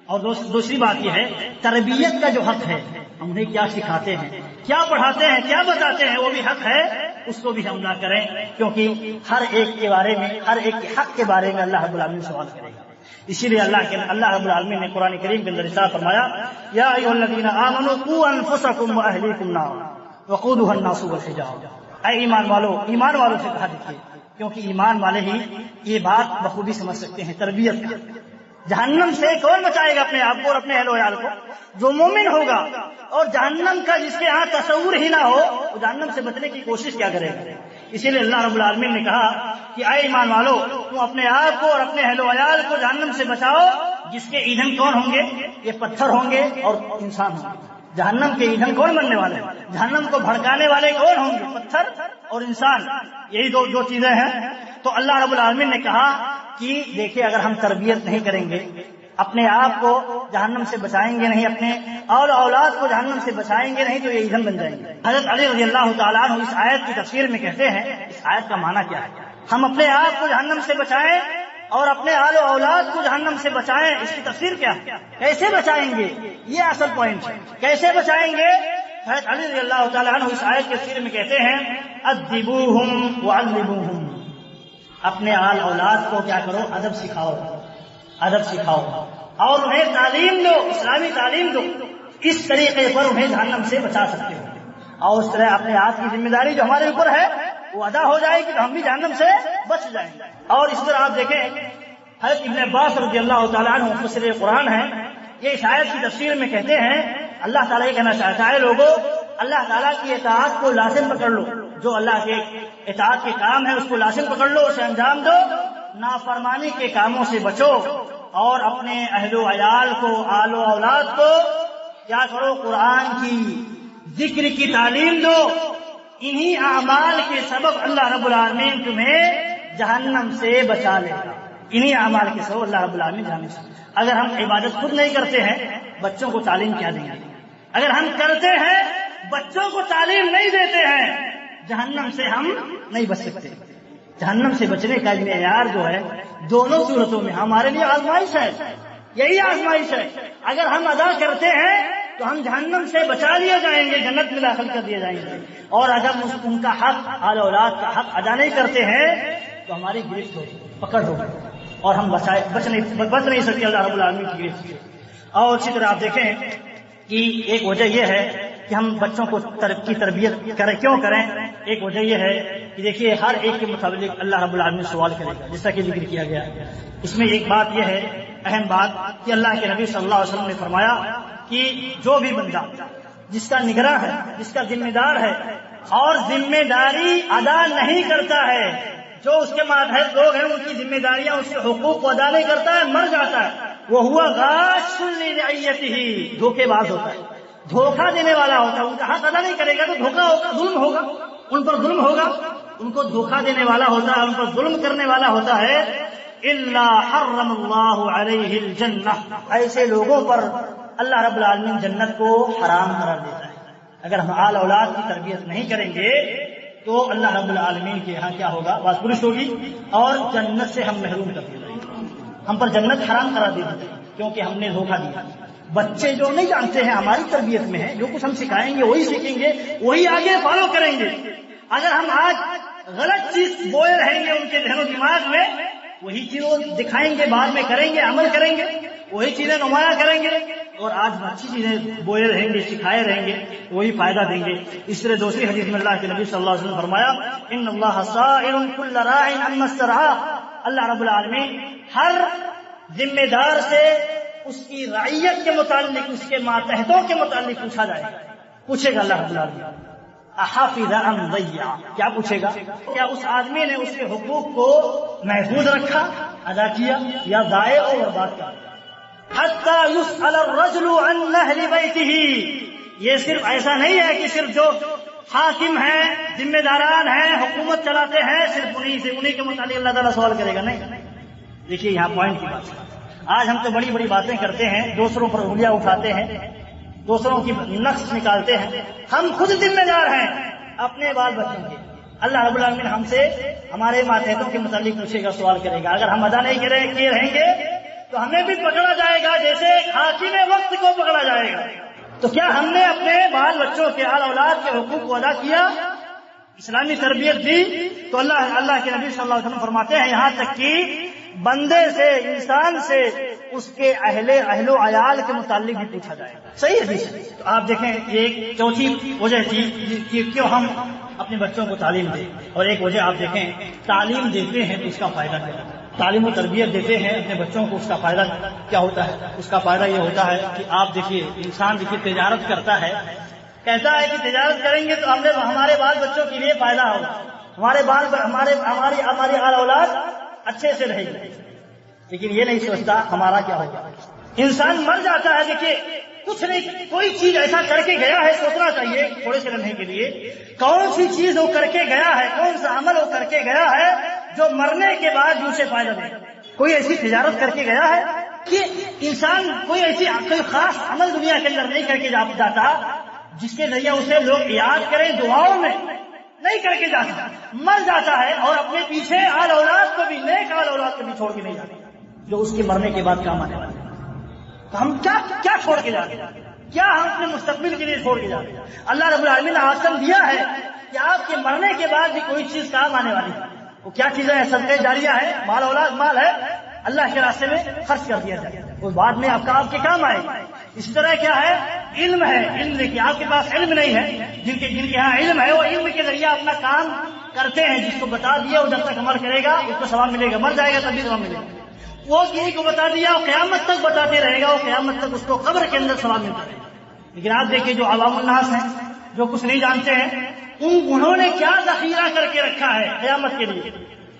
[SPEAKER 1] اور دوسری بات یہ ہے، تربیت کا جو حق ہے، ہم انہیں کیا سکھاتے ہیں، کیا پڑھاتے ہیں، کیا بتاتے ہیں، وہ بھی حق ہے، اس کو بھی ہم نہ کریں، کیونکہ ہر ایک کے بارے میں، ہر ایک کے حق کے بارے میں اللہ رب العالمین سوال کرے گا۔ اسی لیے اللہ رب العالمین نے قرآن کریم کے اندر ارشاد فرمایا، یا ایھا الذین آمنوا قوا انفسکم واہلیکم نارا وقودھا الناس والحجارہ، اے ایمان والوں سے کہا دیکھیے، کیونکہ ایمان والے ہی یہ بات بخوبی سمجھ سکتے ہیں تربیت کا۔ جہنم سے کون بچائے گا اپنے آپ کو اور اپنے اہل و عیال کو؟ جو مومن ہوگا، اور جہنم کا جس کے ہاں تصور ہی نہ ہو، وہ جہنم سے بچنے کی کوشش کیا کرے گا؟ اسی لیے اللہ رب العالمین نے کہا کہ اے ایمان والو، تم اپنے آپ کو اور اپنے اہل و عیال کو جہنم سے بچاؤ، جس کے ایندھن کون ہوں گے؟ یہ پتھر ہوں گے اور انسان ہوں گے۔ جہنم کے ایندھن کون بننے والے ہیں؟ جہنم کو بھڑکانے والے کون ہوں گے؟ پتھر اور انسان، یہی دو چیزیں ہیں۔ تو اللہ رب العالمین نے کہا کہ دیکھیے، اگر ہم تربیت نہیں کریں گے، اپنے آپ کو جہنم سے بچائیں گے نہیں، اپنے اور اولاد کو جہنم سے بچائیں گے نہیں، تو یہ ایندھن بن جائیں گے۔ حضرت علی رضی اللہ تعالیٰ عنہ اس آیت کی تفسیر میں کہتے ہیں، اس آیت کا معنی کیا ہے؟ ہم اپنے آپ کو جہنم سے بچائیں اور اپنے آل و اولاد کو جہنم سے بچائیں، اس کی تفسیر کیا ہے؟ کیسے بچائیں گے؟ یہ اصل پوائنٹ ہے، کیسے بچائیں گے؟ حضرت علی رضی اللہ تعالیٰ عنہ اس آیت کی تفسیر میں کہتے ہیں، ادبوہم وعلموہم، اپنے آل اولاد کو کیا کرو؟ ادب سکھاؤ اور انہیں تعلیم دو، اسلامی تعلیم دو، اس طریقے پر انہیں جہنم سے بچا سکتے ہو۔ اور اس طرح اپنے آپ کی ذمہ داری جو ہمارے اوپر ہے وہ ادا ہو جائے گی، تو ہم بھی جہنم سے بچ جائیں گے۔ اور اس طرح آپ دیکھیں، حضرت ابن عباس رضی اللہ تعالیٰ عنہ مفسر قرآن ہیں، یہ اس آیت کی تفسیر میں کہتے ہیں، اللہ تعالیٰ یہ کہنا چاہتا ہے، لوگوں اللہ تعالیٰ کی اطاعت کو لازم پکڑ لو، جو اللہ کے اطاعت کے کام ہے اس کو لازم پکڑ لو، اسے انجام دو، نافرمانی کے کاموں سے بچو، اور اپنے اہل و عیال کو، آل و اولاد کو کیا کرو؟ قرآن کی، ذکر کی تعلیم دو۔ انہی اعمال کے سبب اللہ رب العالمین تمہیں جہنم سے بچا لے گا، انہی اعمال کے سبب اللہ رب العالمین جہنم سے۔ اگر ہم عبادت خود نہیں کرتے ہیں، بچوں کو تعلیم کیا دیں گے؟ اگر ہم کرتے ہیں، بچوں کو تعلیم نہیں دیتے ہیں، جہنم سے ہم نہیں بچ سکتے۔ جہنم سے بچنے کا معیار جو ہے دونوں صورتوں میں ہمارے لیے آزمائش ہے، یہی آزمائش ہے۔ اگر ہم ادا کرتے ہیں تو ہم جہنم سے بچا لیے جائیں گے، جنت میں داخل کر دیے جائیں گے، اور اگر ان کا حق، آل اولاد کا حق ادا نہیں کرتے ہیں تو ہماری گرفت ہوگی، پکڑ ہوگی، اور ہم بچ نہیں سکتے اللہ رب العالمین کی گرفت سے۔ اور اسی طرح آپ دیکھیں کہ ایک وجہ یہ ہے کہ ہم بچوں کو کی تربیت کیوں کریں، ایک وجہ یہ ہے کہ دیکھیے ہر ایک کے متعلق اللہ رب العالمین سوال کرے گا، جیسا کہ ذکر کیا گیا ہے۔ اس میں ایک بات یہ ہے، اہم بات، کہ اللہ کے نبی صلی اللہ علیہ وسلم نے فرمایا کہ جو بھی بندہ جس کا نگراں ہے، جس کا ذمہ دار ہے اور ذمہ داری ادا نہیں کرتا ہے، جو اس کے ماتحت لوگ ہیں ان کی ذمہ داریاں، اس کے حقوق کو ادا نہیں کرتا ہے، مر جاتا ہے، وہ ہوا غاش لرعیتہ، دھوکے باز ہوتا ہے، دھوکہ دینے والا ہوتا ہے۔ ان کا حق ادا نہیں کرے گا تو دھوکہ ہوگا، ظلم ہوگا، ان پر ظلم ہوگا، ان کو دھوکہ دینے والا ہوتا ہے، ان پر ظلم کرنے والا ہوتا ہے۔ الا حرم اللہ علیہ الجنہ، ایسے لوگوں پر اللہ رب العالمین جنت کو حرام قرار دیتا ہے۔ اگر ہم آل اولاد کی تربیت نہیں کریں گے تو اللہ رب العالمین کے یہاں کیا ہوگا؟ باز پرش ہوگی، اور جنت سے ہم محروم کر دیے جائیں گے، ہم پر جنت حرام قرار دی جائے گی، کیونکہ ہم نے دھوکہ دیا۔ بچے جو نہیں جانتے ہیں ہماری تربیت میں ہے، جو کچھ ہم سکھائیں گے وہی سیکھیں گے، وہی آگے فالو کریں گے۔ اگر ہم آج غلط چیز بوئے رہیں گے ان کے ذہن و دماغ میں، وہی چیزوں دکھائیں گے، بعد میں کریں گے، عمل کریں گے، وہی چیزیں نمایاں کریں گے، اور آج اچھی چیزیں بوئے رہیں گے، سکھائے رہیں گے، وہی فائدہ دیں گے۔ اس طرح دوسری حدیث میں اللہ کے نبی صلی اللہ علیہ وسلم فرمایا، ان اللہ صائر کل راع عما استرعى، اللہ رب العالمین ہر ذمہ دار سے اس کی رعیت کے متعلق، اس کے ماتحتوں کے متعلق پوچھا جائے گا، پوچھے گا اللہ رب العالمین احافظ ام ضیع، کیا پوچھے گا؟ کیا اس آدمی نے اس کے حقوق کو محفوظ رکھا، ادا کیا، یا ضائع اور برباد کیا؟ حتی یسأل الرجل عن اہل بیتہ، یہ صرف ایسا نہیں ہے کہ صرف جو حاکم ہیں، ذمہ داران ہیں، حکومت چلاتے ہیں، صرف انہی کے متعلق اللہ تعالیٰ سوال کرے گا، نہیں۔ دیکھیے یہاں پوائنٹ کی بات ہے، آج ہم تو بڑی بڑی باتیں کرتے ہیں، دوسروں پر انگلیاں اٹھاتے ہیں، دوسروں کی نقص نکالتے ہیں، ہم خود ذمہ دار ہیں اپنے بال بچوں کے۔ اللہ رب العالمین ہم سے ہمارے ماتحتوں کے متعلق پوچھے گا، سوال کرے گا، اگر ہم ادا نہیں کیے رہیں گے تو ہمیں بھی پکڑا جائے گا جیسے حاکم وقت کو پکڑا جائے گا۔ تو کیا ہم نے اپنے بال بچوں کے آل اولاد کے حقوق کو ادا کیا، اسلامی تربیت دی؟ تو اللہ کے نبی صلی اللہ علیہ وسلم فرماتے ہیں یہاں تک کہ بندے سے، انسان سے اس کے اہل و عیال کے متعلق بھی پوچھا جائے گا۔ صحیح حدیث ہے۔ تو آپ دیکھیں یہ ایک چوتھی وجہ تھی کہ کیوں ہم اپنے بچوں کو تعلیم دیں، اور ایک وجہ آپ دیکھیں تعلیم دیتے ہیں تو اس کا فائدہ کیا ہے، تعلیم و تربیت دیتے ہیں اپنے بچوں کو، اس کا فائدہ کیا ہوتا ہے؟ اس کا فائدہ یہ ہوتا ہے کہ آپ دیکھیے انسان دیکھیے تجارت کرتا ہے، کہتا ہے کہ تجارت کریں گے تو ہمارے بال بچوں کے لیے فائدہ ہوگا، ہماری آل اولاد اچھے سے رہے گی، لیکن یہ نہیں سوچتا ہمارا کیا ہوگا۔ انسان مر جاتا ہے، دیکھیے کچھ نہیں، کوئی چیز ایسا کر کے گیا ہے، سوچنا چاہیے تھوڑے سے لمحے کے لیے کون سی چیز وہ کر کے گیا ہے، کون سا عمل وہ کر کے گیا ہے جو مرنے کے بعد اسے فائدہ دے۔ کوئی ایسی تجارت کر کے گیا ہے کہ انسان کوئی خاص عمل دنیا کے اندر نہیں کر کے جاتا جس کے ذریعے اسے لوگ یاد کریں، دعاؤں میں نہیں کر کے جاتا، مر جاتا ہے اور اپنے پیچھے آل اولاد کو بھی، نیک آل اولاد کو بھی چھوڑ کے نہیں جاتا جو اس کے مرنے کے بعد کام آنے والے ہیں۔ تو ہم کیا چھوڑ کے جاتے ہیں، کیا ہم اپنے مستقبل کے لیے چھوڑ کے جاتے ہیں؟ اللہ رب العالمین نے آسم دیا ہے کہ آپ کے مرنے کے بعد بھی کوئی چیز کام آنے والی ہے۔ وہ کیا چیزیں ہیں؟ صدقہ جاریہ ہے، مال ہے، اللہ کے راستے میں خرچ کر دیا جائے، اس بعد میں آپ کے کام آئے۔ اسی طرح کیا ہے؟ علم ہے، علم دیکھیے آپ کے پاس علم نہیں ہے، جن کے یہاں علم ہے وہ علم کے ذریعے اپنا کام کرتے ہیں، جس کو بتا دیا وہ جب تک عمل کرے گا اس کو ثواب ملے گا، مر جائے گا تب بھی ثواب ملے گا۔ وہ کسی کو بتا دیا وہ قیامت تک بتاتے رہے گا، وہ قیامت تک اس کو قبر کے اندر ثواب ملتا رہے گا۔ لیکن آپ دیکھیے جو عوام الناس ہیں، جو کچھ نہیں جانتے ہیں، انہوں نے کیا ذخیرہ کر کے رکھا ہے قیامت کے لیے،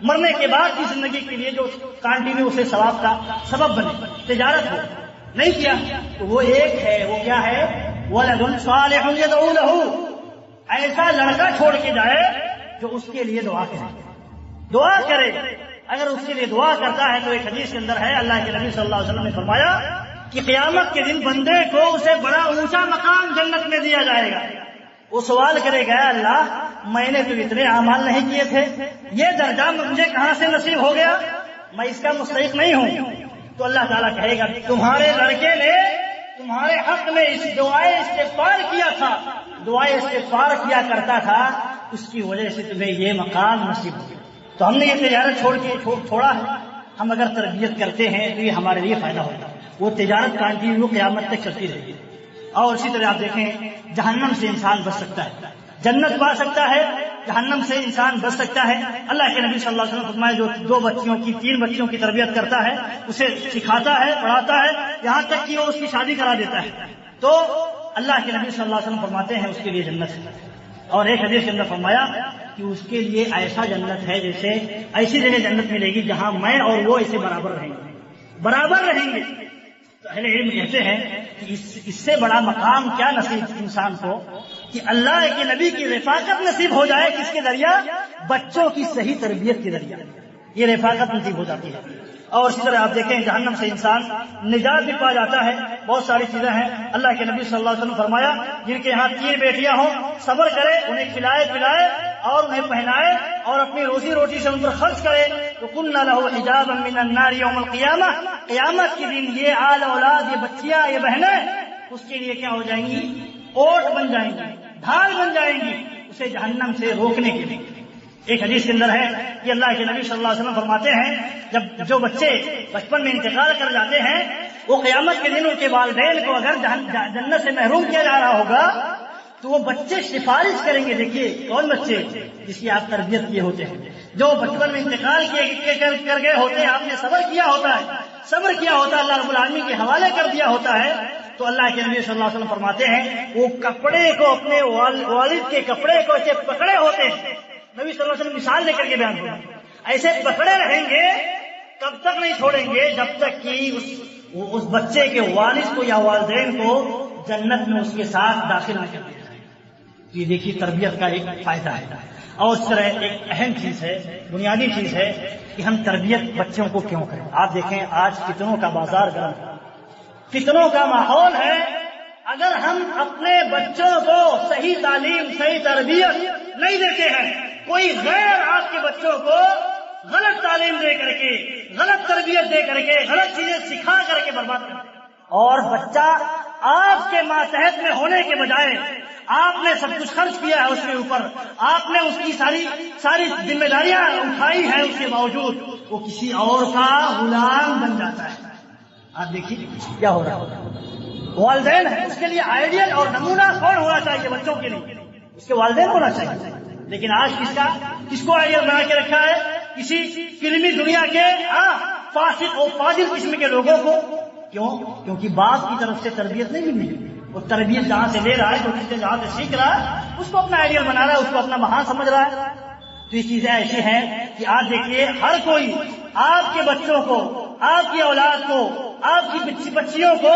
[SPEAKER 1] مرنے کے بعد کی زندگی کے لیے جو کنٹینیو اسے ثواب کا سبب بنے، تجارت ہو، نہیں کیا تو وہ ایک ہے، وہ کیا ہے؟ وَلَدٌ صَالِحٌ يَدْعُو لَهُ، ایسا لڑکا چھوڑ کے جائے جو اس کے لیے دعا کرے۔ اگر اس کے لیے دعا کرتا ہے تو ایک حدیث کے اندر ہے، اللہ کے نبی صلی اللہ علیہ وسلم نے فرمایا کہ قیامت کے دن بندے کو اسے بڑا اونچا مقام جنت میں دیا جائے گا۔ وہ سوال کرے گا اللہ میں نے تو اتنے اعمال نہیں کیے تھے، یہ درجہ مجھے کہاں سے نصیب ہو گیا، میں اس کا مستحق نہیں ہوں۔ تو اللہ تعالیٰ کہے گا تمہارے لڑکے نے تمہارے حق میں اس دعائے استغفار کیا تھا، دعائے استغفار کیا کرتا تھا، اس کی وجہ سے تمہیں یہ مقام نصیب ہو گیا۔ تو ہم نے یہ تجارت چھوڑا ہے، ہم اگر تربیت کرتے ہیں تو یہ ہمارے لیے فائدہ ہوتا ہے۔ وہ تجارت کنٹینیو قیامت تک چلتی رہے گی۔ اور اسی طرح آپ دیکھیں جہنم سے انسان بچ سکتا ہے، جنت پا سکتا ہے، جہنم سے انسان بچ سکتا ہے۔ اللہ کے نبی صلی اللہ علیہ وسلم فرمائے جو 3 بچیوں کی تربیت کرتا ہے، اسے سکھاتا ہے، پڑھاتا ہے، یہاں تک کہ وہ اس کی شادی کرا دیتا ہے، تو اللہ کے نبی صلی اللہ علیہ وسلم فرماتے ہیں اس کے لیے جنت ہے۔ اور ایک حدیث کے اندر فرمایا کہ اس کے لیے ایسا جنت ہے جیسے ایسی جگہ جنت ملے گی جہاں میں اور وہ اسے برابر رہیں گے۔ تو اہل علم کہتے ہیں کہ اس سے بڑا مقام کیا نصیب انسان کو کہ اللہ کے نبی کی رفاقت نصیب ہو جائے، کس کے ذریعہ؟ بچوں کی صحیح تربیت کے ذریعہ یہ رفاقت نصیب ہو جاتی ہے۔ اور اسی طرح آپ دیکھیں جہنم سے انسان نجات بھی پا جاتا ہے۔ بہت ساری چیزیں ہیں، اللہ کے نبی صلی اللہ علیہ وسلم فرمایا جن کے یہاں 3 بیٹیاں ہوں صبر کرے، انہیں کھلائے پلائے اور انہیں پہنائے اور اپنی روزی روٹی سے ان پر خرچ کرے تو كُنَّ لَهُ حِجَابًا مِّنَ النَّارِ يَوْمَ الْقِيَامَةِ، قیامت کے دن یہ آل اولاد، یہ بچیاں، یہ بہنیں اس کے لیے کیا ہو جائیں گی؟ اوٹ بن جائیں گی، ڈھال بن جائیں گی اسے جہنم سے روکنے کے لیے۔ ایک حدیث کے اندر ہے کہ اللہ کے نبی صلی اللہ علیہ وسلم فرماتے ہیں جو بچے بچپن میں انتقال کر جاتے ہیں وہ قیامت کے دن ان کے والدین کو اگر جنت سے محروم کیا جا رہا ہوگا تو وہ بچے سفارش کریں گے۔ دیکھیے کون بچے؟ جس کی آپ تربیت کیے ہوتے ہیں، جو بچپن میں انتقال کر گئے ہوتے ہیں، آپ نے صبر کیا ہوتا ہے، صبر کیا ہوتا ہے، اللہ رب العالمین کے حوالے کر دیا ہوتا ہے، تو اللہ کے نبی صلی اللہ علیہ وسلم فرماتے ہیں وہ کپڑے کو اپنے والد کے کپڑے کو ایسے پکڑے ہوتے ہیں. نبی صلی اللہ علیہ وسلم مثال لے کر کے بیان کریں، ایسے پکڑے رہیں گے تب تک نہیں چھوڑیں گے جب تک کہ اس بچے کے والد کو یا والدین کو جنت میں اس کے ساتھ داخل نہ کر دیا جائے. یہ دیکھیے تربیت کا ایک فائدہ ہے. اور اس طرح ایک اہم چیز ہے، بنیادی چیز ہے کہ ہم تربیت بچوں کو کیوں کریں. آپ دیکھیں آج فتنوں کا بازار گرم ہے، فتنوں کا ماحول ہے. اگر ہم اپنے بچوں کو صحیح تعلیم صحیح تربیت نہیں دیتے ہیں، کوئی غیر آپ کے بچوں کو غلط تعلیم دے کر کے غلط تربیت دے کر کے غلط چیزیں سکھا کر کے برباد کرتے ہیں، اور بچہ آپ کے ماتحت میں ہونے کے بجائے آپ نے سب کچھ خرچ کیا ہے اس کے اوپر، آپ نے اس کی ساری ذمہ داریاں اٹھائی ہیں، اس کے باوجود وہ کسی اور کا غلام بن جاتا ہے. آپ دیکھیے کیا ہو رہا ہے. والدین ہے اس کے لیے آئیڈیل اور نمونہ کون ہونا چاہیے بچوں کے لیے؟ اس کے والدین ہونا چاہیے. لیکن آج کس کو آئیڈیل بنا کے رکھا ہے؟ کسی فلمی دنیا کے فاسق اور فاضل قسم کے لوگوں کو. کیوں؟ کیونکہ باپ کی طرف سے تربیت نہیں ملی. وہ تربیت جہاں سے لے رہا ہے، جو چیزیں جہاں سے سیکھ رہا ہے، اس کو اپنا آئیڈیل بنا رہا ہے، اس کو اپنا مہان سمجھ رہا ہے. تو یہ چیزیں ایسی ہیں کہ آج دیکھیے ہر کوئی آپ کے بچوں کو، آپ کی اولاد کو، آپ کی بچیوں کو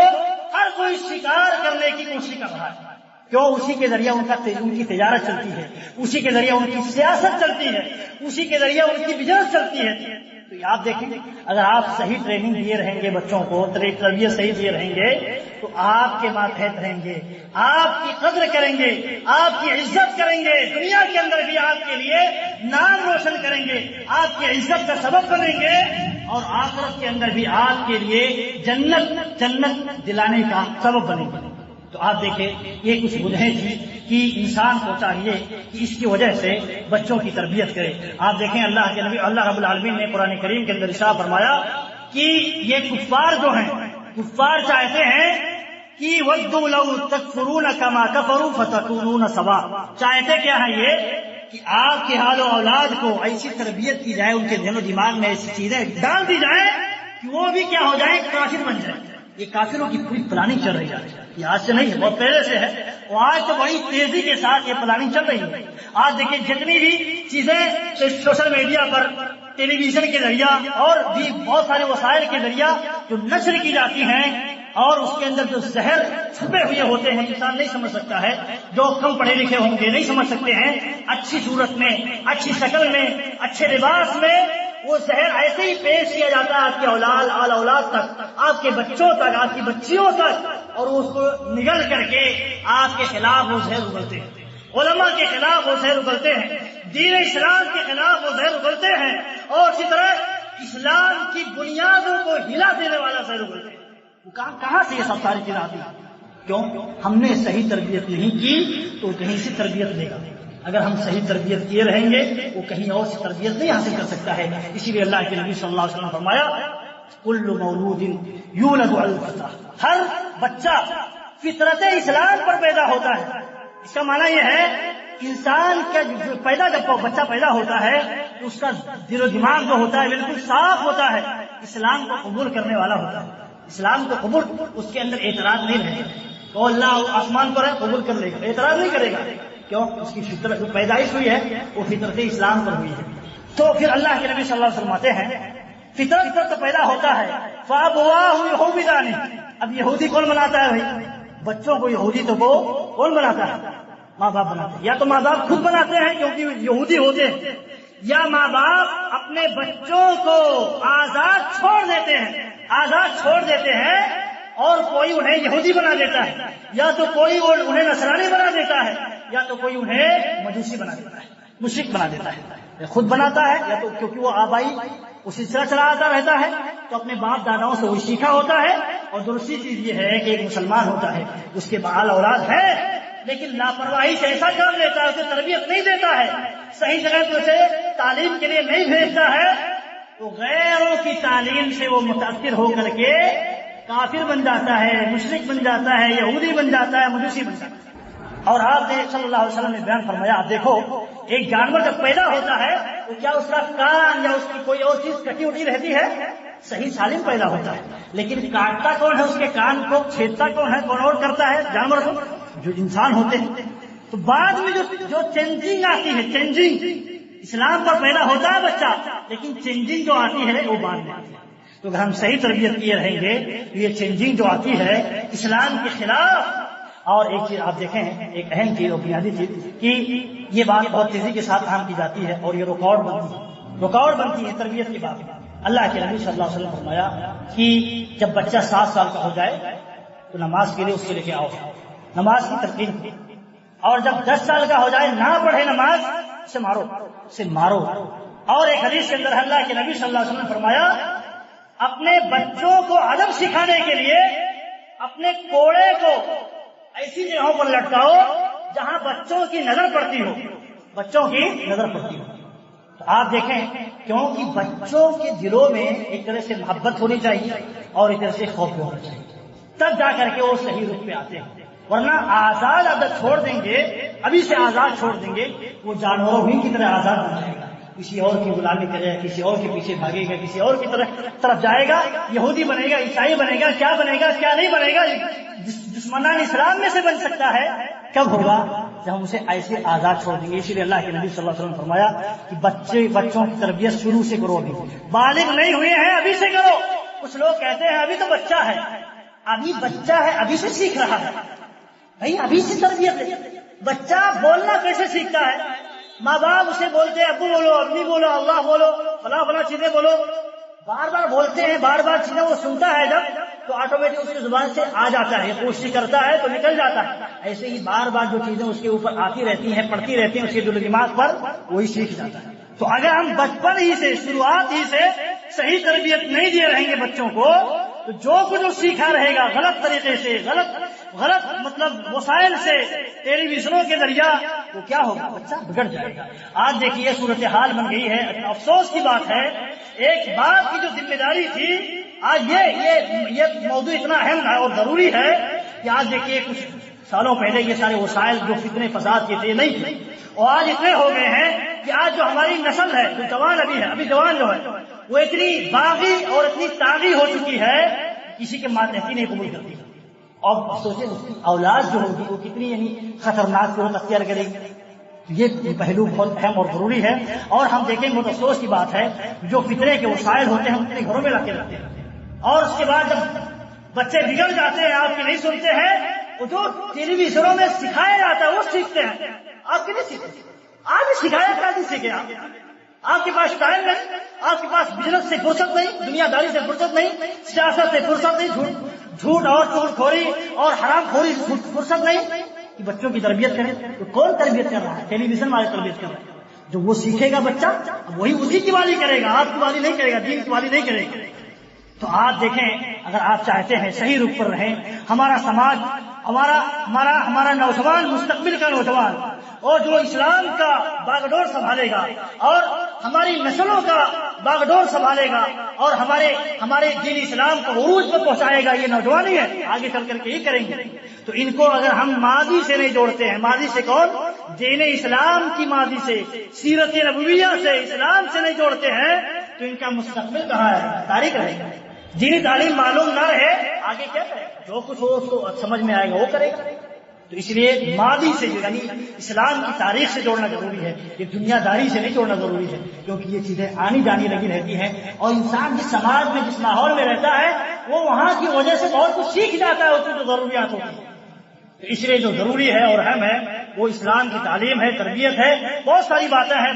[SPEAKER 1] ہر کوئی شکار کرنے کی کوشش کر رہا ہے. کیوں؟ اسی کے ذریعے ان کی تجارت چلتی ہے، اسی کے ذریعے ان کی سیاست چلتی ہے، اسی کے ذریعے ان کی بزنس چلتی ہے. تو آپ دیکھیں اگر آپ صحیح ٹریننگ دیے رہیں گے بچوں کو، تربیت صحیح دیے رہیں گے، تو آپ کے ماتحت رہیں گے، آپ کی قدر کریں گے، آپ کی عزت کریں گے، دنیا کے اندر بھی آپ کے لیے نام روشن کریں گے، آپ کی عزت کا سبب بنیں گے، اور آخرت کے اندر بھی آپ کے لیے جنت دلانے کا سبب بنیں گے. تو آپ دیکھیں یہ کچھ وجہیں تھی کہ انسان کو چاہیے کہ اس کی وجہ سے بچوں کی تربیت کرے. آپ دیکھیں اللہ کے نبی اللہ رب العالمین نے قرآن کریم کے اندر ارشاد فرمایا کہ یہ کفار جو ہیں، کفار چاہتے ہیں کہ وَدُّوا لَوْ تَكْفُرُونَ كَمَا كَفَرُوا فَتَكُونُونَ سَوَاءً. چاہتے کیا ہے یہ کہ آپ کے حال و اولاد کو ایسی تربیت کی جائے، ان کے ذہن و دماغ میں ایسی چیزیں ڈال دی جائیں کہ وہ بھی کیا ہو جائے، کافر بن جائے. یہ کافروں کی پوری پلاننگ چل رہی ہے. یہ آج سے نہیں ہے، بہت پہلے سے ہے، اور آج تو بڑی تیزی کے ساتھ یہ پلاننگ چل رہی ہے. آج دیکھیں جتنی بھی چیزیں سوشل میڈیا پر، ٹیلی ویژن کے ذریعہ اور بھی بہت سارے وسائل کے ذریعہ جو نشر کی جاتی ہیں، اور اس کے اندر جو زہر چھپے ہوئے ہوتے ہیں، انسان نہیں سمجھ سکتا ہے. جو کم پڑھے لکھے ہوں گے نہیں سمجھ سکتے ہیں. اچھی صورت میں، اچھی شکل میں، اچھے لباس میں وہ زہر ایسے ہی پیش کیا جاتا ہے آپ کے اولاد تک، آپ کے بچوں تک، آپ کی بچیوں تک، اور اس کو نگل کر کے آپ کے خلاف وہ زہر اگلتے ہیں، علماء کے خلاف وہ زہر اگلتے ہیں، دین اسلام کے خلاف وہ زہر اگلتے ہیں، اور اسی طرح اسلام کی بنیادوں کو ہلا دینے والا زہر اگلتے ہیں. کہاں سے یہ سب ساری چیزیں آتی ہیں؟ کیوں؟ ہم نے صحیح تربیت نہیں کی تو کہیں سے تربیت لے گا. اگر ہم صحیح تربیت کیے رہیں گے وہ کہیں اور سے تربیت نہیں حاصل کر سکتا ہے. اسی لیے اللہ کے نبی صلی اللہ علیہ وسلم فرمایا کل مولود یولد علی الفطرہ، ہر بچہ فطرت اسلام پر پیدا ہوتا ہے. اس کا معنی یہ ہے انسان کا جب بچہ پیدا ہوتا ہے تو اس کا دل و دماغ جو ہوتا ہے بالکل صاف ہوتا ہے، اسلام کو قبول کرنے والا ہوتا ہے. اسلام کو قبول، اس کے اندر اعتراض نہیں رہے گا. تو اللہ آسمان پر ہے قبول کر لے گا، اعتراض نہیں کرے گا. کیوں؟ اس کی فطرت جو پیدائش ہوئی ہے وہ فطرت اسلام پر ہوئی ہے. تو پھر اللہ کے نبی صلی اللہ علیہ وسلم فرماتے ہیں فطرت تو پیدا ہوتا ہے، فَأَبْوَاهُ يُهْوِدَانِهِ. اب یہودی کون بناتا ہے بھائی؟ بچوں کو یہودی تو کون بناتا ہے؟ ماں باپ بناتے ہیں. یا تو ماں باپ خود بناتے ہیں کیونکہ یہودی ہوتے ہیں، یا ماں باپ اپنے بچوں کو آزاد چھوڑ دیتے ہیں اور کوئی انہیں یہودی بنا دیتا ہے، یا تو کوئی انہیں نصرانی بنا دیتا ہے، یا تو کوئی انہیں مجوسی بنا دیتا ہے، مشرک بنا دیتا ہے. خود بناتا ہے یا تو کیونکہ وہ آبائی وہ سلسلہ چلا آتا رہتا ہے تو اپنے باپ داداؤں سے وہ سیکھا ہوتا ہے. اور دوسری چیز یہ ہے کہ ایک مسلمان ہوتا ہے، اس کے بال اولاد ہے، لیکن لاپرواہی سے ایسا کام لیتا ہے، اسے تربیت نہیں دیتا ہے، صحیح جگہ پہ اسے تعلیم کے لیے نہیں بھیجتا ہے، تو غیروں کی تعلیم سے وہ متاثر ہو کر کے کافر بن جاتا ہے، مشرک بن جاتا ہے، یہودی بن جاتا ہے، مجوسی بن جاتا ہے. اور آپ نے صلی اللہ علیہ وسلم نے بیان فرمایا، آپ دیکھو ایک جانور جب پیدا ہوتا ہے تو کیا اس کا کان یا اس کی کوئی اور چیز کٹی اٹی رہتی ہے؟ صحیح سالم پیدا ہوتا ہے، لیکن کاٹتا کون ہے، اس کے کان کو چھیدتا کون ہے، کون اور کرتا ہے؟ جانور کو، جو انسان ہوتے ہیں۔ تو بعد میں جو چینجنگ آتی ہے، چینجنگ اسلام پر پیدا ہوتا ہے بچہ، لیکن چینجنگ جو آتی ہے وہ بعد میں آتی ہے۔ تو اگر ہم صحیح تربیت کیے رہیں گے تو یہ چینجنگ جو آتی ہے اسلام کے خلاف۔ اور ایک چیز آپ دیکھیں، ایک اہم چیز اور بنیادی چیز کہ یہ بات بہت تیزی کے ساتھ کام کی جاتی ہے اور یہ رکاوٹ بنتی ہے تربیت کی بات۔ اللہ کے نبی صلی اللہ علیہ وسلم نے فرمایا کہ جب بچہ 7 سال کا ہو جائے تو نماز کے لیے اس کو لے کے آؤ، نماز کی تلقین، اور جب 10 سال کا ہو جائے نہ پڑھے نماز، اسے مارو۔ اور ایک حدیث کے اندر اللہ کے نبی صلی اللہ علیہ وسلم نے فرمایا اپنے بچوں کو ادب سکھانے کے لیے اپنے کوڑے کو ایسی جگہوں پر لٹکاؤ جہاں بچوں کی نظر پڑتی ہو، تو آپ دیکھیں کیونکہ بچوں کے دلوں میں ایک طرح سے محبت ہونی چاہیے اور ایک طرح سے خوف بھی ہونا چاہیے، تب جا کر کے وہ صحیح رخ پہ آتے ہیں۔ ورنہ آزاد عادت چھوڑ دیں گے، ابھی سے آزاد چھوڑ دیں گے، وہ جانوروں ہی کی طرح آزاد ہو جائے گا، کسی اور کی غلامی کرے گا، کسی اور کے پیچھے بھاگے گا، کسی اور کی طرف جائے گا، یہودی بنے گا، عیسائی بنے گا، کیا بنے گا کیا نہیں بنے گا، دشمنان اسلام میں سے بن سکتا ہے۔ کب ہوگا؟ جب ہم اسے ایسے آزاد چھوڑ دیں گے۔ اسی لیے اللہ کے نبی صلی اللہ علیہ وسلم نے فرمایا کہ بچوں کی تربیت شروع سے کرو، ابھی بالغ نہیں ہوئے ہیں ابھی سے کرو۔ کچھ لوگ کہتے ہیں ابھی تو بچہ ہے، ابھی سے سیکھ رہا ہے۔ بھائی ابھی سے تربیت ہے۔ بچہ بولنا کیسے سیکھتا ہے؟ ماں باپ اسے بولتے ہیں ابو بولو، امی بولو، اللہ بولو، فلاں چیزیں بولو، بار بار بولتے ہیں، بار بار چیزیں وہ سنتا ہے جب تو آٹومیٹک اس کی زبان سے آ جاتا ہے، کوشش کرتا ہے تو نکل جاتا ہے۔ ایسے ہی بار بار جو چیزیں اس کے اوپر آتی رہتی ہیں، پڑتی رہتی ہیں، اس کے دل و دماغ پر وہی سیکھ جاتا ہے۔ تو اگر ہم بچپن ہی سے، شروعات ہی سے صحیح تربیت نہیں دیے رہیں گے بچوں کو، تو جو کچھ وہ سیکھا رہے گا غلط طریقے سے، غلط مطلب وسائل سے، ٹیلی ویژنوں کے ذریعہ، وہ کیا ہوگا؟ بچہ بگڑ جائے گا۔ آج دیکھیے صورتحال بن گئی ہے، افسوس کی بات ہے، ایک باپ کی جو ذمہ داری تھی، آج یہ موضوع اتنا اہم اور ضروری ہے کہ آج دیکھیے کچھ سالوں پہلے یہ سارے وسائل جو فتنے فساد کے تھے نہیں تھے، اور آج اتنے ہو گئے ہیں کہ آج جو ہماری نسل ہے، جو جوان ابھی جوان جو ہے، وہ اتنی باغی اور اتنی طاغی ہو چکی ہے کسی کے ماتحتی نہیں قبول کرتی، اور سوچیں اس کی اولاد جو ہوگی وہ کتنی خطرناک صورت اختیار کرے گی۔ یہ پہلو بہت اہم اور ضروری ہے، اور ہم دیکھیں بہت افسوس کی بات ہے جو فطرے کے وسائل ہوتے ہیں ہم اپنے گھروں میں لا کے رکھتے ہیں، اور اس کے بعد جب بچے بگڑ جاتے ہیں، آپ کی نہیں سنتے ہیں، وہ جو ٹیلی ویژنوں میں سکھایا جاتا ہے وہ سیکھتے ہیں، آپ کی نہیں سیکھتے۔ آپ بھی سکھایا کیا نہیں سیکھے؟ آپ کے پاس ٹائم نہیں، آپ کے پاس بزنس سے فرصت نہیں، دنیا داری سے فرصت نہیں، سیاست سے فرصت نہیں، جھوٹ اور چور خوری اور حرام خوری فرصت نہیں کہ بچوں کی تربیت کریں۔ تو کون تربیت کر رہا ہے؟ ٹیلی ویژن والے تربیت کر رہے ہیں۔ جو وہ سیکھے گا بچہ وہی اسی کی والی کرے گا، آپ کی والی نہیں کرے گا، دین کی والی نہیں کرے گا۔ تو آپ دیکھیں، اگر آپ چاہتے ہیں صحیح رخ پر رہیں، ہمارا سماج، ہمارا نوجوان، مستقبل کا نوجوان، اور جو اسلام کا باغڈور سنبھالے گا اور ہماری نسلوں کا باغڈور سنبھالے گا اور ہمارے دین اسلام کو عروج پر پہنچائے گا، یہ نوجوان ہی ہے، آگے چل کر کے ہی کریں گے۔ تو ان کو اگر ہم ماضی سے نہیں جوڑتے ہیں، ماضی سے کون؟ دین اسلام کی ماضی سے، سیرت نبویہ سے، اسلام سے نہیں جوڑتے ہیں تو ان کا مستقبل کہاں ہے؟ تاریخ رہے گا۔ دینی تعلیم معلوم نہ رہے، آگے کیا کرے گا؟ جو کچھ ہو اس کو سمجھ میں آئے گا وہ کرے گا۔ تو اس لیے ماضی سے، یعنی اسلام کی تاریخ سے جوڑنا ضروری ہے، یہ دنیا داری سے نہیں جوڑنا ضروری ہے، کیونکہ یہ چیزیں آنی جانی لگی رہتی ہیں، اور انسان جس سماج میں، جس ماحول میں رہتا ہے، وہ وہاں کی وجہ سے بہت کچھ سیکھ جاتا ہے، اس کی جو ضروریات ہوتی ہیں۔ تو اس لیے جو ضروری ہے اور اہم ہے وہ اسلام کی تعلیم ہے، تربیت ہے۔ بہت ساری باتیں ہیں،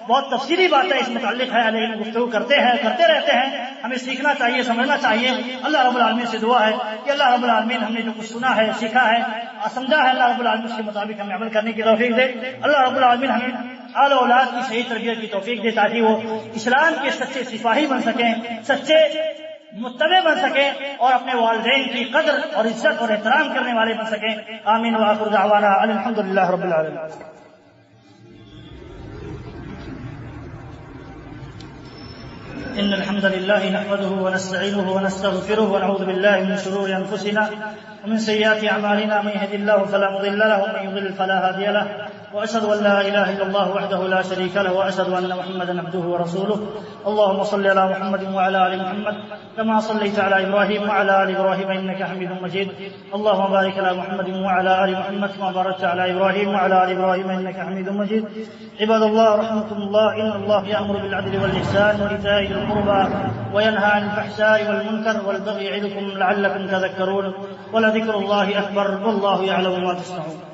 [SPEAKER 1] بہت تفصیلی باتیں اس متعلق ہے، علیہ گفتگو کرتے رہتے ہیں، ہمیں سیکھنا چاہیے، سمجھنا چاہیے۔ اللہ رب العالمین سے دعا ہے کہ اللہ رب العالمین ہم نے جو کچھ سنا ہے، سیکھا ہے، سمجھا ہے، اللہ رب العالمین اس کے مطابق ہمیں عمل کرنے کی توفیق دے۔ اللہ رب العالمین ہمیں آل اولاد کی صحیح تربیت کی توفیق دے تاکہ وہ اسلام کے سچے سپاہی بن سکیں، سچے متبع بن سکیں، اور اپنے والدین کی قدر اور عزت اور احترام کرنے والے بن سکیں۔ آمین وآخر دعوانا الحمدللہ رب العالمین۔ إن الحمد لله نحمده ونستعينه ونستغفره ونعوذ بالله من شرور أنفسنا ومن سيئات أعمالنا، من يهد الله فلا مضل له ومن يضلل فلا هادي له، وأشهد أن لا إله إلا الله وحده لا شريك له وأشهد أن محمدا عبده ورسوله. اللهم صل على محمد وعلى آل محمد كما صليت على إبراهيم وعلى آل إبراهيم إنك حميد مجيد. اللهم بارك على محمد وعلى آل محمد كما باركت على إبراهيم وعلى آل إبراهيم إنك حميد مجيد. عباد الله رحمكم الله، إن الله يأمر بالعدل والإحسان وإيتاء ذي القربى وينهى عن الفحشاء والمنكر والبغي يعظكم لعلكم تذكرون، ولذكر الله أكبر والله يعلم ما تصنعون.